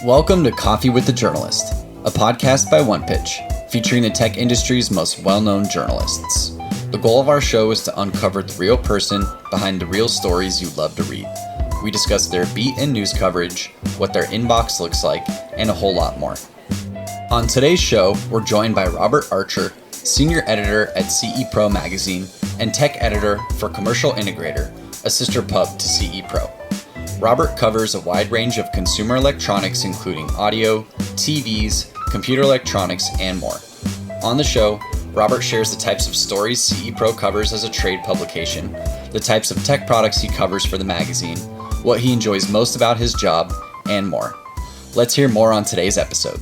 Welcome to Coffee with the Journalist, a podcast by One Pitch, featuring the tech industry's most well-known journalists. The goal of our show is to uncover the real person behind the real stories you love to read. We discuss their beat and news coverage, what their inbox looks like, and a whole lot more. On today's show, we're joined by Robert Archer, Senior Editor at CE Pro Magazine and Tech Editor for Commercial Integrator, a sister pub to CE Pro. Robert covers a wide range of consumer electronics including audio, TVs, computer electronics, and more. On the show, Robert shares the types of stories CE Pro covers as a trade publication, the types of tech products he covers for the magazine, what he enjoys most about his job, and more. Let's hear more on today's episode.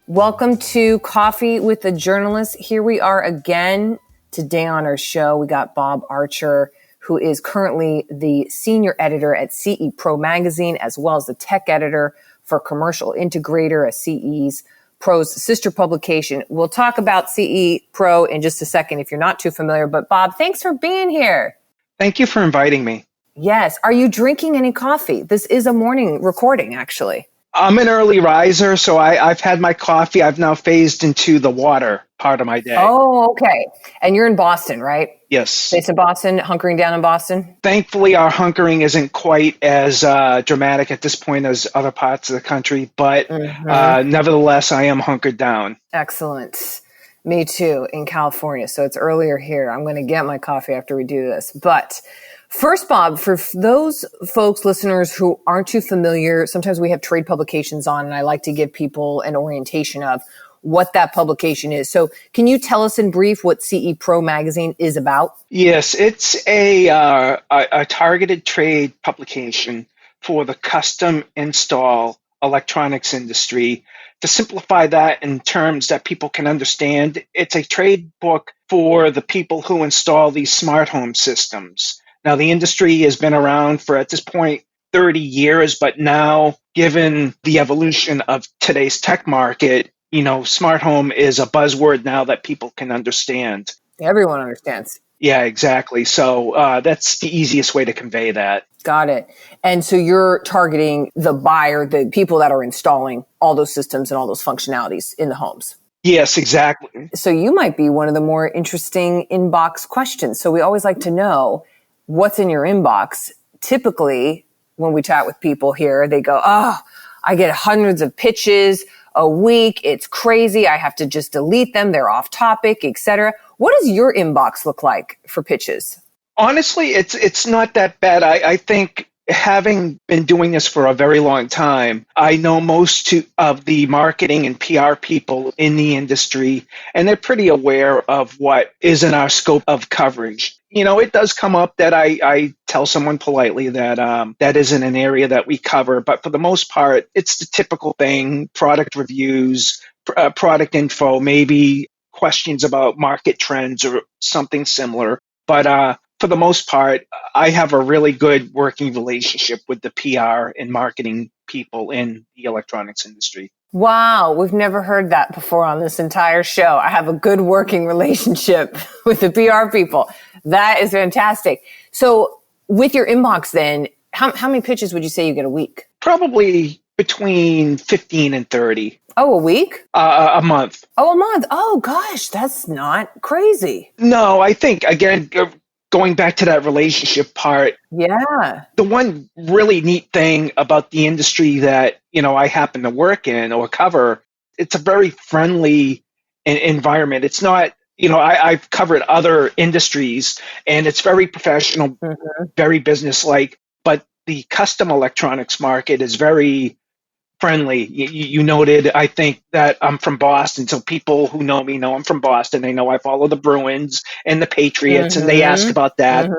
Welcome to Coffee with the Journalist. Here we are again today on our show. We got Bob Archer, who is currently the senior editor at CE Pro Magazine, as well as the tech editor for Commercial Integrator, a CE Pro's sister publication. We'll talk about CE Pro in just a second if you're not too familiar. But Bob, thanks for being here. Thank you for inviting me. Yes. Are you drinking any coffee? This is a morning recording, actually. I'm an early riser, so I've had my coffee. I've now phased into the water part of my day. Oh, okay. And you're in Boston, right? Yes. Based in Boston, hunkering down in Boston? Thankfully, our hunkering isn't quite as dramatic at this point as other parts of the country, but nevertheless, I am hunkered down. Excellent. Me too, in California. So it's earlier here. I'm going to get my coffee after we do this. But first, Bob, for those folks, listeners who aren't too familiar, sometimes we have trade publications on, and I like to give people an orientation of what that publication is. So can you tell us in brief what CE Pro Magazine is about? Yes, it's a targeted trade publication for the custom install electronics industry. To simplify that in terms that people can understand, it's a trade book for the people who install these smart home systems. Now, the industry has been around for, at this point, 30 years, but now, given the evolution of today's tech market, smart home is a buzzword now that people can understand. Everyone understands. Yeah, exactly. So that's the easiest way to convey that. Got it. And so you're targeting the buyer, the people that are installing all those systems and all those functionalities in the homes. Yes, exactly. So you might be one of the more interesting inbox questions. So we always like to know what's in your inbox. Typically, when we chat with people here, they go, I get hundreds of pitches a week. It's crazy. I have to just delete them. They're off topic, etc. What does your inbox look like for pitches? Honestly, it's not that bad. I think having been doing this for a very long time, I know most of the marketing and PR people in the industry, and they're pretty aware of what is in our scope of coverage. It does come up that I tell someone politely that that isn't an area that we cover, but for the most part, it's the typical thing: product reviews, product info, maybe questions about market trends or something similar. But for the most part, I have a really good working relationship with the PR and marketing people in the electronics industry. Wow, we've never heard that before on this entire show. I have a good working relationship with the PR people. That is fantastic. So with your inbox then, how many pitches would you say you get a week? Probably between 15 and 30. Oh, a week? A month. Oh, a month. Oh, gosh, that's not crazy. No, I think, again, going back to that relationship part, yeah, the one really neat thing about the industry that, I happen to work in or cover, it's a very friendly environment. It's not, I've covered other industries and it's very professional, very business-like, but the custom electronics market is very friendly. You noted, I think, that I'm from Boston, so people who know me know I'm from Boston. They know I follow the Bruins and the Patriots, and they ask about that.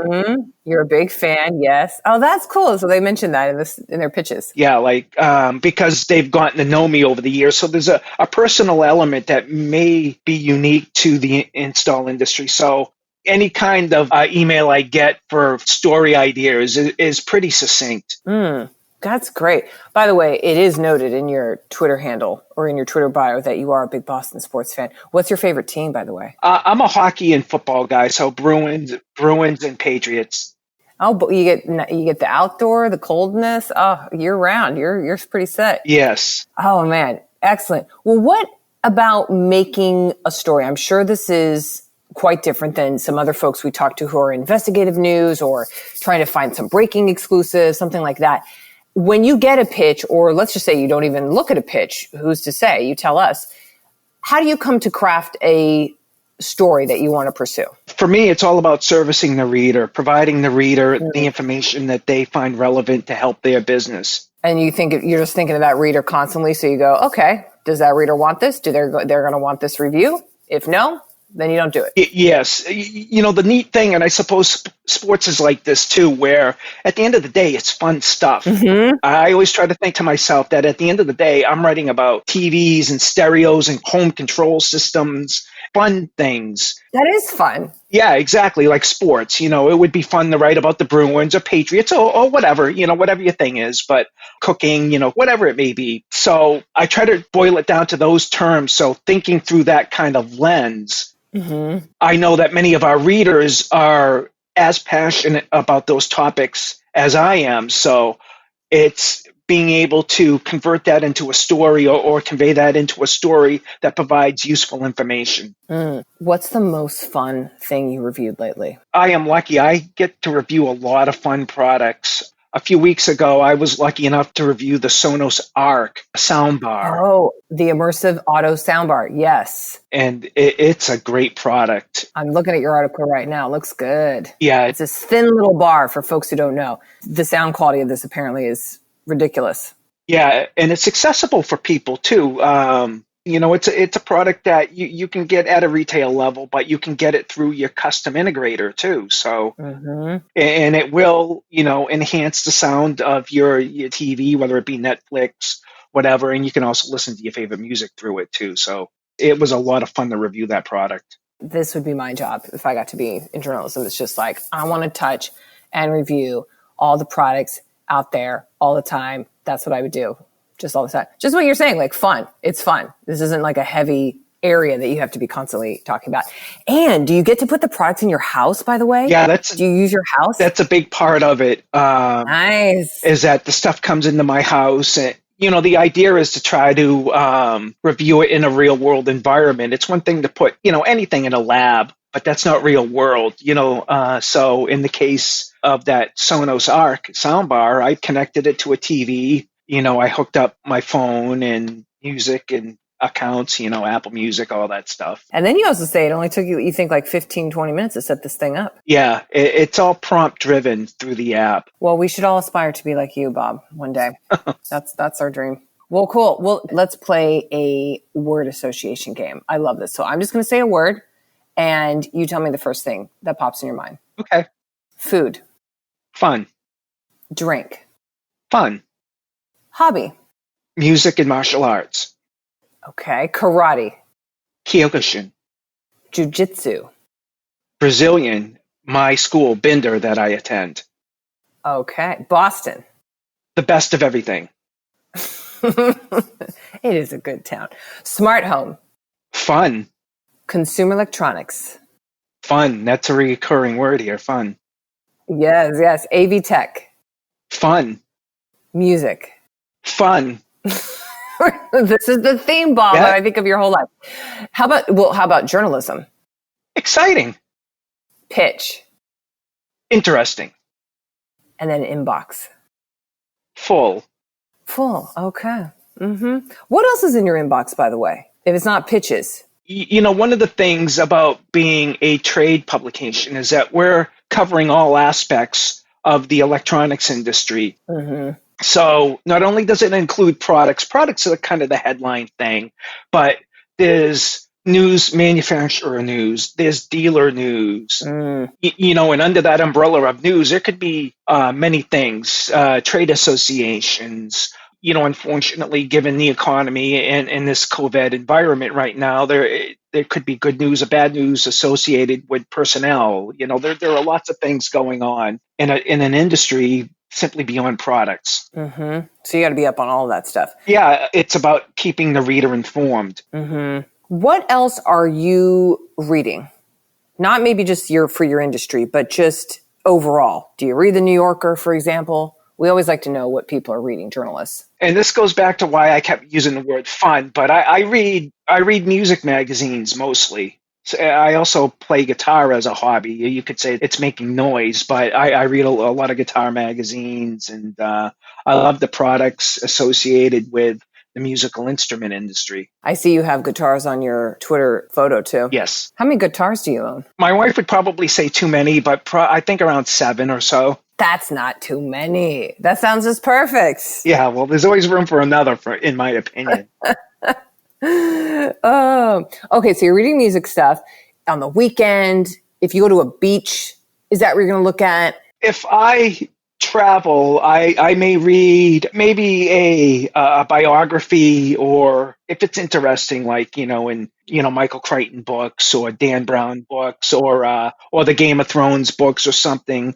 You're a big fan, yes. Oh, that's cool. So they mentioned that in their pitches. Yeah, because they've gotten to know me over the years. So there's a personal element that may be unique to the install industry. So any kind of email I get for story ideas is pretty succinct. That's great. By the way, it is noted in your Twitter handle or in your Twitter bio that you are a big Boston sports fan. What's your favorite team, by the way? I'm a hockey and football guy, so Bruins and Patriots. Oh, but you get the outdoor, the coldness. Oh, year round. You're pretty set. Yes. Oh man, excellent. Well, what about making a story? I'm sure this is quite different than some other folks we talk to who are investigative news or trying to find some breaking exclusive, something like that. When you get a pitch, or let's just say you don't even look at a pitch, who's to say? You tell us. How do you come to craft a story that you want to pursue? For me, it's all about servicing the reader, providing the reader the information that they find relevant to help their business. And you're just thinking of that reader constantly. So you go, okay, does that reader want this? They're going to want this review? If no, then you don't do it. Yes. The neat thing, and I suppose sports is like this too, where at the end of the day, it's fun stuff. Mm-hmm. I always try to think to myself that at the end of the day, I'm writing about TVs and stereos and home control systems, fun things. That is fun. Yeah, exactly. Like sports, it would be fun to write about the Bruins or Patriots or whatever, whatever your thing is, but cooking, whatever it may be. So I try to boil it down to those terms. So thinking through that kind of lens, mm-hmm. I know that many of our readers are as passionate about those topics as I am. So it's being able to convert that into a story or convey that into a story that provides useful information. What's the most fun thing you reviewed lately? I am lucky. I get to review a lot of fun products. A few weeks ago, I was lucky enough to review the Sonos Arc soundbar. Oh, the immersive auto soundbar. Yes. And it's a great product. I'm looking at your article right now. It looks good. Yeah. It's this thin little bar for folks who don't know. The sound quality of this apparently is ridiculous. Yeah, and it's accessible for people too. It's a product that you can get at a retail level, but you can get it through your custom integrator too. So, and it will, enhance the sound of your TV, whether it be Netflix, whatever, and you can also listen to your favorite music through it too. So it was a lot of fun to review that product. This would be my job if I got to be in journalism. It's just like, I want to touch and review all the products out there all the time. That's what I would do. Just all the time. Just what you're saying, like fun. It's fun. This isn't like a heavy area that you have to be constantly talking about. And do you get to put the products in your house, by the way? Yeah, do you use your house? That's a big part of it. Nice. Is that the stuff comes into my house and the idea is to try to review it in a real world environment. It's one thing to put, anything in a lab, but that's not real world, so in the case of that Sonos Arc soundbar, I connected it to a TV. I hooked up my phone and music and accounts, Apple Music, all that stuff. And then you also say it only took you think like 15, 20 minutes to set this thing up. Yeah, it's all prompt driven through the app. Well, we should all aspire to be like you, Bob, one day. That's our dream. Well, cool. Well, let's play a word association game. I love this. So I'm just going to say a word and you tell me the first thing that pops in your mind. Okay. Food. Fun. Drink. Fun. Hobby. Music and martial arts. Okay. Karate. Kyokushin. Jiu-jitsu. Brazilian. My school, Binder, that I attend. Okay. Boston. The best of everything. It is a good town. Smart home. Fun. Consumer electronics. Fun. That's a recurring word here. Fun. Yes. AV tech. Fun. Music. Fun. This is the theme, Bob, that I think of your whole life. How about journalism? Exciting. Pitch. Interesting. And then inbox. Full. Okay. Mm-hmm. What else is in your inbox, by the way, if it's not pitches? One of the things about being a trade publication is that we're covering all aspects of the electronics industry. Mm-hmm. So not only does it include products are kind of the headline thing, but there's news, manufacturer news, there's dealer news, and under that umbrella of news, there could be many things, trade associations. Unfortunately, given the economy and in this COVID environment right now, there could be good news or bad news associated with personnel. There are lots of things going on in an industry simply beyond products. Mm-hmm. So you got to be up on all of that stuff. Yeah, it's about keeping the reader informed. Mm-hmm. What else are you reading? Not maybe just for your industry, but just overall? Do you read the New Yorker, for example? We always like to know what people are reading, journalists. And this goes back to why I kept using the word fun, but I read music magazines mostly. So I also play guitar as a hobby. You could say it's making noise, but I read a lot of guitar magazines, and I love the products associated with the musical instrument industry. I see you have guitars on your Twitter photo too. Yes. How many guitars do you own? My wife would probably say too many, but I think around 7 or so. That's not too many. That sounds just perfect. Yeah, well, there's always room for another, in my opinion. Okay, so you're reading music stuff on the weekend. If you go to a beach, is that what you're going to look at? If I travel, I may read maybe a biography, or if it's interesting, like, in Michael Crichton books or Dan Brown books, or the Game of Thrones books or something.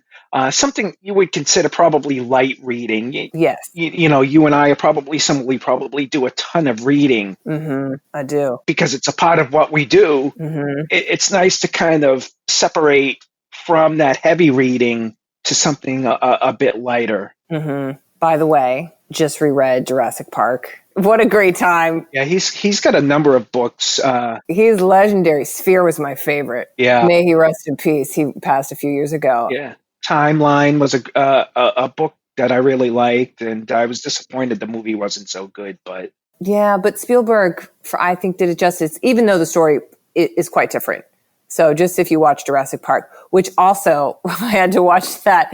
Something you would consider probably light reading. Yes. You and I are probably do a ton of reading. Mm-hmm. I do. Because it's a part of what we do. Mm-hmm. It's nice to kind of separate from that heavy reading to something a bit lighter. Mm-hmm. By the way, just reread Jurassic Park. What a great time. Yeah, he's got a number of books. He's legendary. Sphere was my favorite. Yeah. May he rest in peace. He passed a few years ago. Yeah. Timeline was a book that I really liked, and I was disappointed the movie wasn't so good. But yeah, but Spielberg, I think, did it justice, even though the story is quite different. So just if you watch Jurassic Park, which also I had to watch that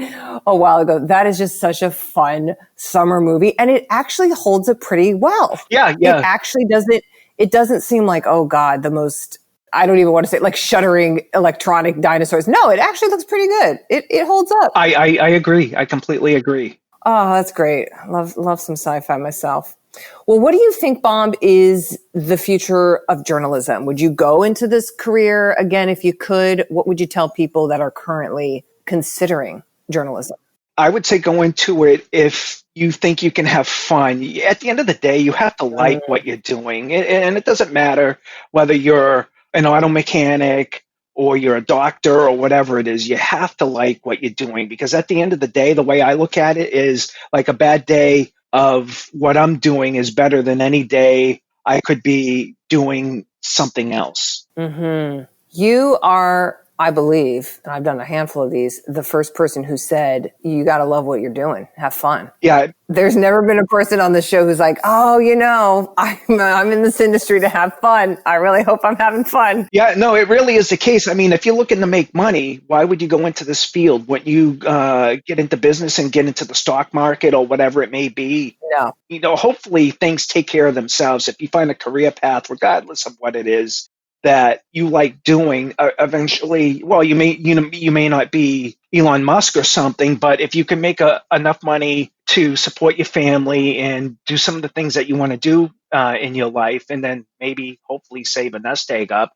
a while ago, that is just such a fun summer movie, and it actually holds up pretty well. Yeah. It actually doesn't. It doesn't seem like, oh God, the most. I don't even want to say like shuddering electronic dinosaurs. No, it actually looks pretty good. It holds up. I agree. I completely agree. Oh, that's great. Love some sci-fi myself. Well, what do you think, Bob, is the future of journalism? Would you go into this career again if you could? What would you tell people that are currently considering journalism? I would say go into it if you think you can have fun. At the end of the day, you have to like what you're doing. And it doesn't matter whether you're an auto mechanic or you're a doctor or whatever it is. You have to like what you're doing, because at the end of the day, the way I look at it is like a bad day of what I'm doing is better than any day I could be doing something else. Mm-hmm. You are, I believe, and I've done a handful of these, the first person who said, you got to love what you're doing. Have fun. Yeah. There's never been a person on the show who's like, oh, I'm in this industry to have fun. I really hope I'm having fun. Yeah, no, it really is the case. I mean, if you're looking to make money, why would you go into this field? When you get into business and get into the stock market or whatever it may be, No. Hopefully things take care of themselves. If you find a career path, regardless of what it is, that you like doing, eventually, well, you may not be Elon Musk or something, but if you can make enough money to support your family and do some of the things that you want to do in your life, and then maybe hopefully save a nest egg up,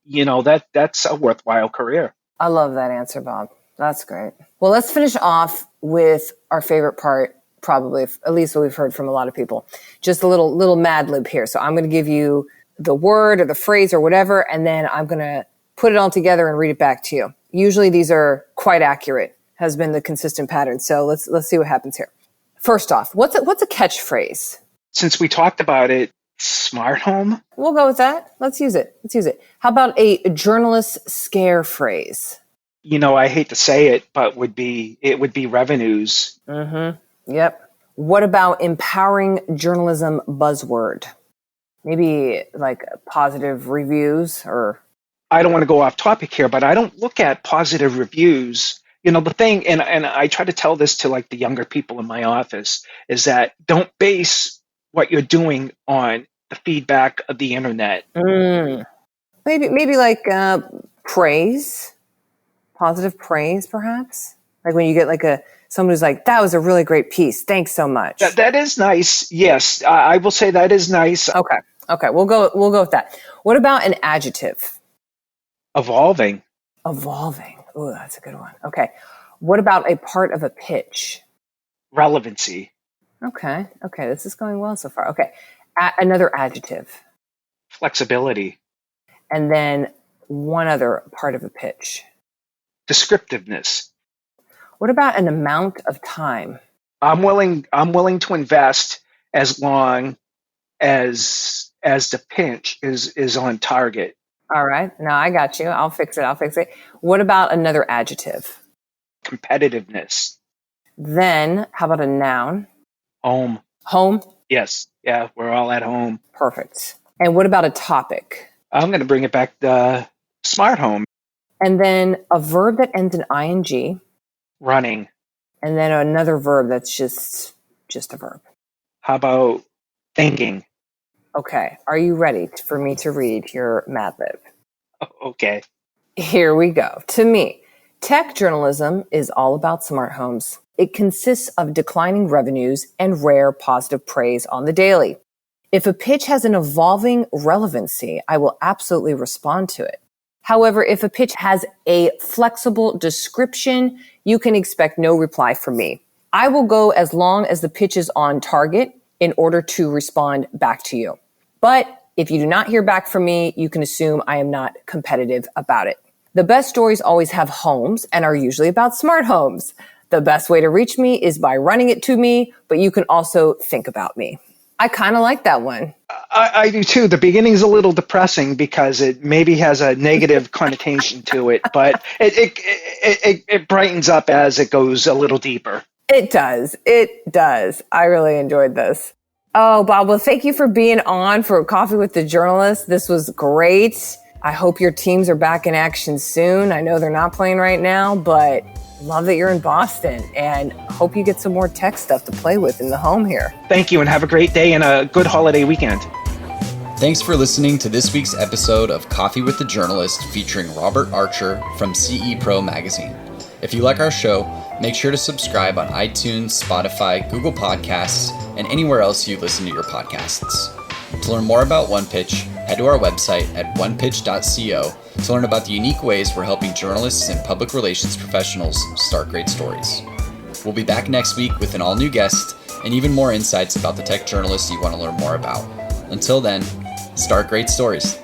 that's a worthwhile career. I love that answer, Bob. That's great. Well, let's finish off with our favorite part, probably, at least what we've heard from a lot of people. Just a little Mad Lib here. So I'm going to give you the word or the phrase or whatever, and then I'm going to put it all together and read it back to you. Usually these are quite accurate, has been the consistent pattern. So let's see what happens here. First off, what's a catchphrase? Since we talked about it, smart home? We'll go with that. Let's use it. How about a journalist scare phrase? I hate to say it, but it would be revenues. Mm-hmm. Yep. What about empowering journalism buzzword? Maybe like positive reviews or... I don't want to go off topic here, but I don't look at positive reviews. The thing, and I try to tell this to like the younger people in my office, is that don't base what you're doing on the feedback of the internet. Maybe like praise, positive praise, perhaps. Like when you get like someone who's like, that was a really great piece. Thanks so much. That is nice. Yes, I will say that is nice. Okay. We'll go with that. What about an adjective? Evolving. Oh, that's a good one. Okay. What about a part of a pitch? Relevancy. Okay. This is going well so far. Okay. Another adjective. Flexibility. And then one other part of a pitch. Descriptiveness. What about an amount of time? I'm willing to invest as long as the pinch is on target. All right. No, I got you. I'll fix it. What about another adjective? Competitiveness. Then how about a noun? Home. Home? Yes. Yeah, we're all at home. Perfect. And what about a topic? I'm going to bring it back to smart home. And then a verb that ends in ing. Running. And then another verb that's just a verb. How about thinking? Okay. Are you ready for me to read your Mad Lib? Okay. Here we go. To me, tech journalism is all about smart homes. It consists of declining revenues and rare positive praise on the daily. If a pitch has an evolving relevancy, I will absolutely respond to it. However, if a pitch has a flexible description, you can expect no reply from me. I will go as long as the pitch is on target in order to respond back to you. But if you do not hear back from me, you can assume I am not competitive about it. The best stories always have homes and are usually about smart homes. The best way to reach me is by running it to me, but you can also think about me. I kind of like that one. I do too. The beginning's a little depressing because it maybe has a negative connotation to it, but it brightens up as it goes a little deeper. It does. I really enjoyed this. Oh, Bob, well, thank you for being on for Coffee with the Journalist. This was great. I hope your teams are back in action soon. I know they're not playing right now, but love that you're in Boston and hope you get some more tech stuff to play with in the home here. Thank you, and have a great day and a good holiday weekend. Thanks for listening to this week's episode of Coffee with the Journalist featuring Robert Archer from CE Pro Magazine. If you like our show, make sure to subscribe on iTunes, Spotify, Google Podcasts, and anywhere else you listen to your podcasts. To learn more about OnePitch, head to our website at onepitch.co to learn about the unique ways we're helping journalists and public relations professionals start great stories. We'll be back next week with an all-new guest and even more insights about the tech journalists you want to learn more about. Until then, start great stories.